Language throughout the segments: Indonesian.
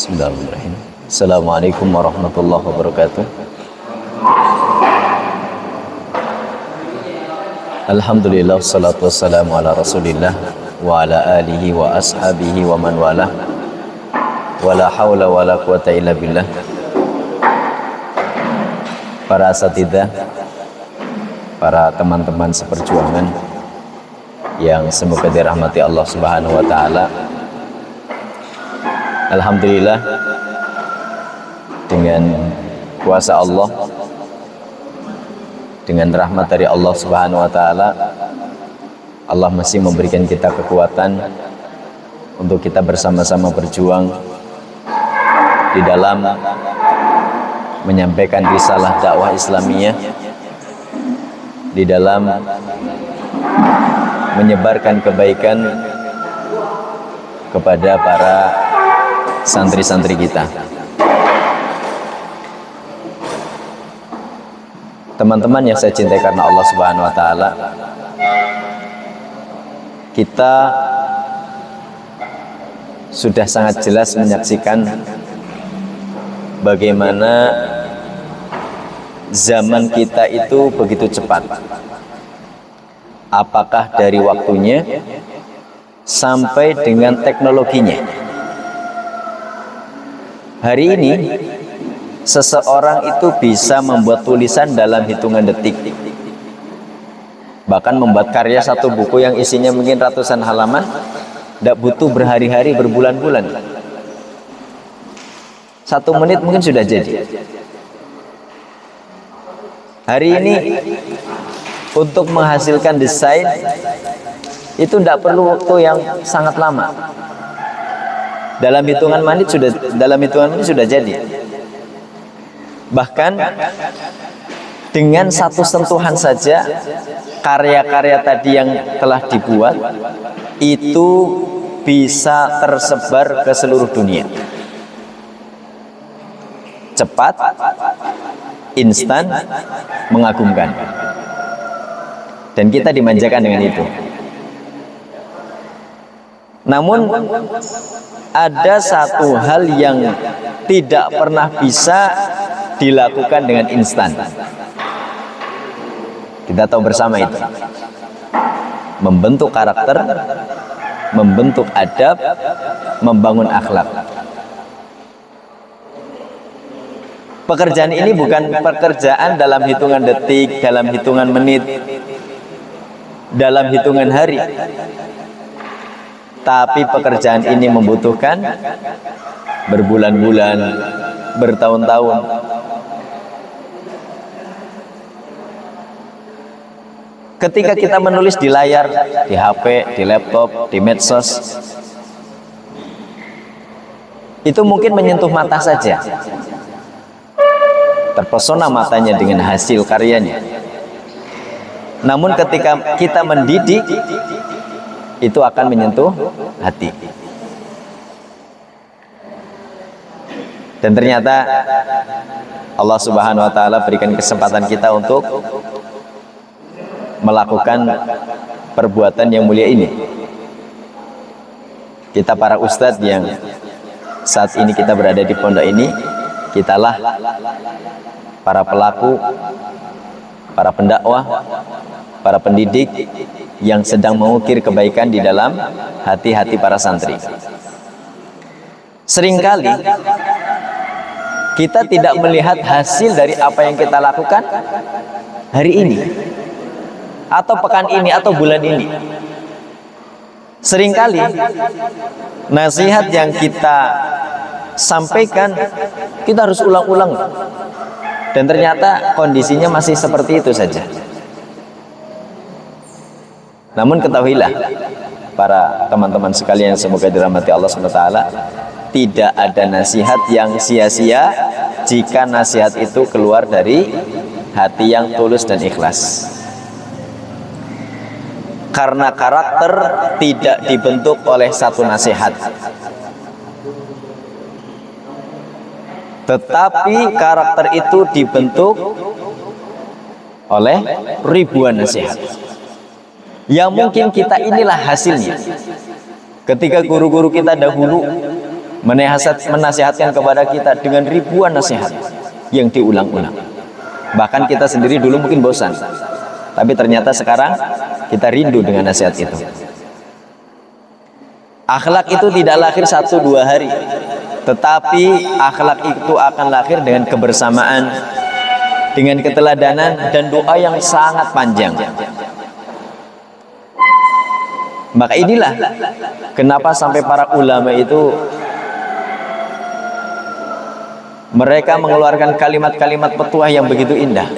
Bismillahirrahmanirrahim. Assalamualaikum warahmatullahi wabarakatuh. Alhamdulillah, wassalatu wassalamu ala rasulillah wa ala alihi wa ashabihi wa man wala wa la hawla wa la quwata illa billah. Para asatidzah, para teman-teman seperjuangan yang semoga dirahmati Allah Subhanahu wa taala. Alhamdulillah, dengan kuasa Allah, dengan rahmat dari Allah Subhanahu wa taala, Allah masih memberikan kita kekuatan untuk kita bersama-sama berjuang di dalam menyampaikan risalah dakwah Islamiyah, di dalam menyebarkan kebaikan kepada para santri-santri kita. Teman-teman yang saya cintai karena Allah Subhanahu wa taala, kita sudah sangat jelas menyaksikan bagaimana zaman kita itu begitu cepat. Apakah dari waktunya sampai dengan teknologinya. Hari ini seseorang itu bisa membuat tulisan dalam hitungan detik, bahkan membuat karya satu buku yang isinya mungkin ratusan halaman tidak butuh berhari-hari, berbulan-bulan. 1 menit mungkin sudah jadi. Hari ini untuk menghasilkan desain itu tidak perlu waktu yang sangat lama. Dalam hitungan menit sudah jadi. Bahkan dengan satu sentuhan saja karya-karya tadi yang telah dibuat itu bisa tersebar ke seluruh dunia. Cepat, instan, mengagumkan. Dan kita dimanjakan dengan itu. Namun ada satu hal yang tidak pernah bisa dilakukan dengan instan. Kita tahu bersama itu. Membentuk karakter, membentuk adab, membangun akhlak. Pekerjaan ini bukan pekerjaan dalam hitungan detik, dalam hitungan menit, dalam hitungan hari. Tapi pekerjaan ini membutuhkan berbulan-bulan, bertahun-tahun. Ketika kita menulis di layar, di HP, di laptop, di medsos, itu mungkin menyentuh mata saja. Terpesona matanya dengan hasil karyanya. Namun ketika kita mendidik, itu akan menyentuh hati. Dan ternyata Allah Subhanahu wa taala berikan kesempatan kita untuk melakukan perbuatan yang mulia ini. Kita para ustadz yang saat ini kita berada di pondok ini, kitalah para pelaku, para pendakwah, para pendidik yang sedang mengukir kebaikan di dalam hati-hati para santri. Seringkali kita tidak melihat hasil dari apa yang kita lakukan hari ini, atau pekan ini, atau bulan ini. Seringkali nasihat yang kita sampaikan kita harus ulang-ulang, dan ternyata kondisinya masih seperti itu saja. Namun ketahuilah para teman-teman sekalian, semoga dirahmati Allah SWT, tidak ada nasihat yang sia-sia jika nasihat itu keluar dari hati yang tulus dan ikhlas. Karena karakter tidak dibentuk oleh satu nasihat, tetapi karakter itu dibentuk oleh ribuan nasihat. Yang mungkin kita inilah hasilnya. Ketika guru-guru kita dahulu menasihatkan kepada kita dengan ribuan nasihat yang diulang-ulang. Bahkan kita sendiri dulu mungkin bosan, tapi ternyata sekarang kita rindu dengan nasihat itu. Akhlak itu tidak lahir 1-2 hari, tetapi akhlak itu akan lahir dengan kebersamaan, dengan keteladanan dan doa yang sangat panjang. Maka inilah kenapa sampai para ulama itu mereka mengeluarkan kalimat-kalimat petuah yang begitu indah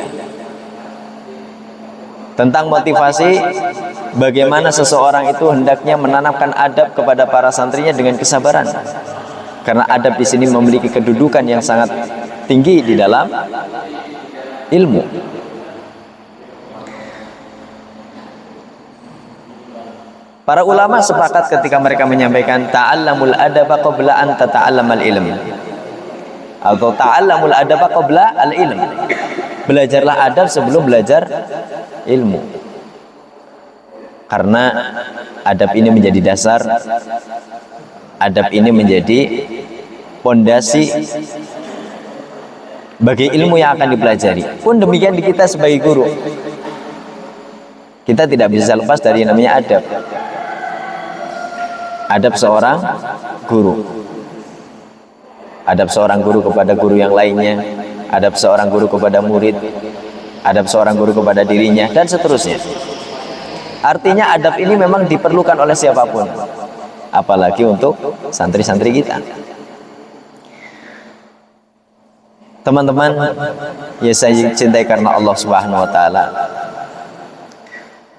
tentang motivasi bagaimana seseorang itu hendaknya menanamkan adab kepada para santrinya dengan kesabaran. Karena adab di sini memiliki kedudukan yang sangat tinggi di dalam ilmu. Para ulama sepakat ketika mereka menyampaikan ta'allamul adaba qabla an tata'allamal ilm, atau ta'allamul adaba qabla al-ilm. Belajarlah adab sebelum belajar ilmu. Karena adab ini menjadi dasar, adab ini menjadi pondasi bagi ilmu yang akan dipelajari. Pun demikian di kita sebagai guru, kita tidak bisa lepas dari yang namanya adab. Adab seorang guru, adab seorang guru kepada guru yang lainnya, adab seorang guru kepada murid, adab seorang guru kepada dirinya, dan seterusnya. Artinya adab ini memang diperlukan oleh siapapun, apalagi untuk santri-santri kita. Teman-teman ya saya cintai karena Allah Subhanahu wa taala,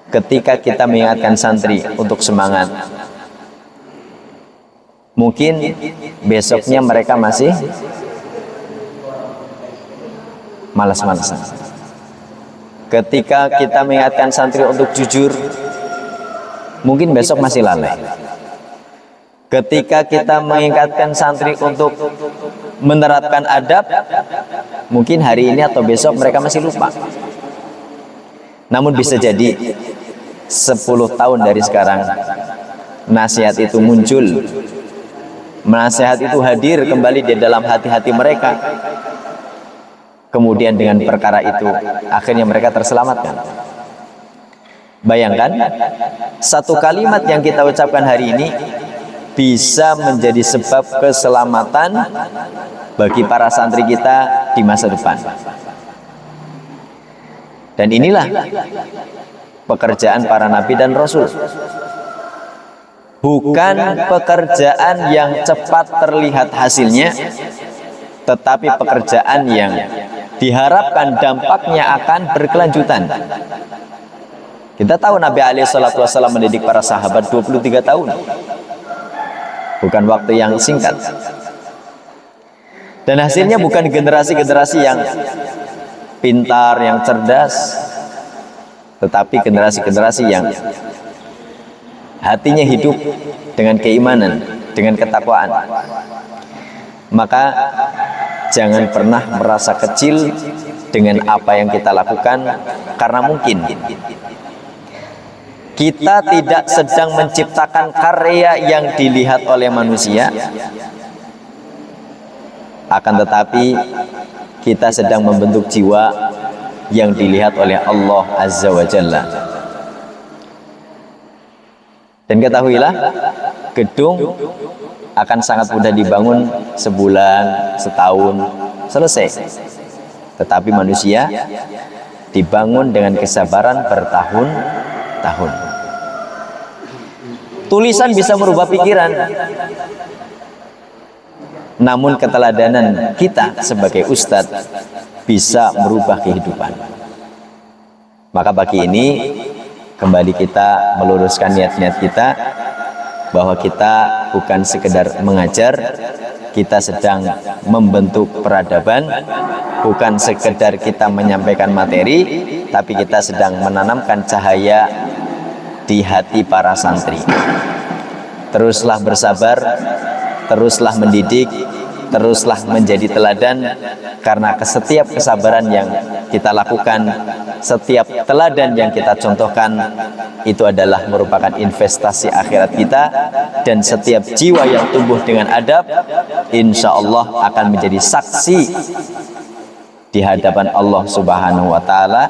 ketika kita mengingatkan santri untuk semangat, mungkin besoknya mereka masih malas-malasan. Ketika kita mengingatkan santri untuk jujur, mungkin besok masih lalai. Ketika kita mengingatkan santri untuk menerapkan adab, mungkin hari ini atau besok mereka masih lupa. Namun bisa jadi 10 tahun dari sekarang nasihat itu muncul, nasihat itu hadir kembali di dalam hati-hati mereka. Kemudian dengan perkara itu akhirnya mereka terselamatkan. Bayangkan, satu kalimat yang kita ucapkan hari ini bisa menjadi sebab keselamatan bagi para santri kita di masa depan. Dan inilah pekerjaan para nabi dan rasul. Bukan pekerjaan yang cepat terlihat hasilnya, tetapi pekerjaan yang diharapkan dampaknya akan berkelanjutan. Kita tahu Nabi SAW mendidik para sahabat 23 tahun, bukan waktu yang singkat. Dan hasilnya bukan generasi-generasi yang pintar, yang cerdas, tetapi generasi-generasi yang hatinya hidup dengan keimanan, dengan ketakwaan. Maka jangan pernah merasa kecil dengan apa yang kita lakukan, karena mungkin kita tidak sedang menciptakan karya yang dilihat oleh manusia, akan tetapi kita sedang membentuk jiwa yang dilihat oleh Allah Azza wa Jalla. Dan ketahuilah, gedung akan sangat mudah dibangun sebulan, setahun, selesai. Tetapi manusia dibangun dengan kesabaran bertahun-tahun. Tulisan bisa merubah pikiran, namun keteladanan kita sebagai ustadz bisa merubah kehidupan. Maka pagi ini kembali kita meluruskan niat-niat kita, bahwa kita bukan sekedar mengajar, kita sedang membentuk peradaban. Bukan sekedar kita menyampaikan materi, tapi kita sedang menanamkan cahaya di hati para santri. Teruslah bersabar, teruslah mendidik, teruslah menjadi teladan, karena setiap kesabaran yang kita lakukan, setiap teladan yang kita contohkan, itu adalah merupakan investasi akhirat kita, dan setiap jiwa yang tumbuh dengan adab insya Allah akan menjadi saksi di hadapan Allah Subhanahu wa Ta'ala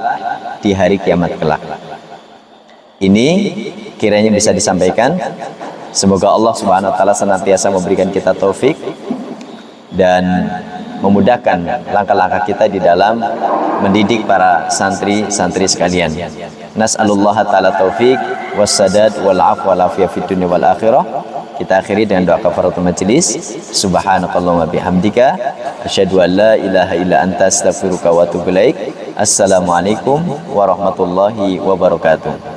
di hari kiamat kelak. Ini kiranya bisa disampaikan. Semoga Allah Subhanahu wa Ta'ala senantiasa memberikan kita taufik dan memudahkan langkah-langkah kita di dalam mendidik para santri-santri sekalian. Nas'alullah ta'ala taufik wassadad wal afwa wal afiyah fid dunya wal akhirah. Kita akhiri dengan doa kafaratul majelis. Subhanakallahumma bihamdika asyhadu an la ilaha illa anta astaghfiruka wa atubu ilaik. Assalamualaikum warahmatullahi wabarakatuh.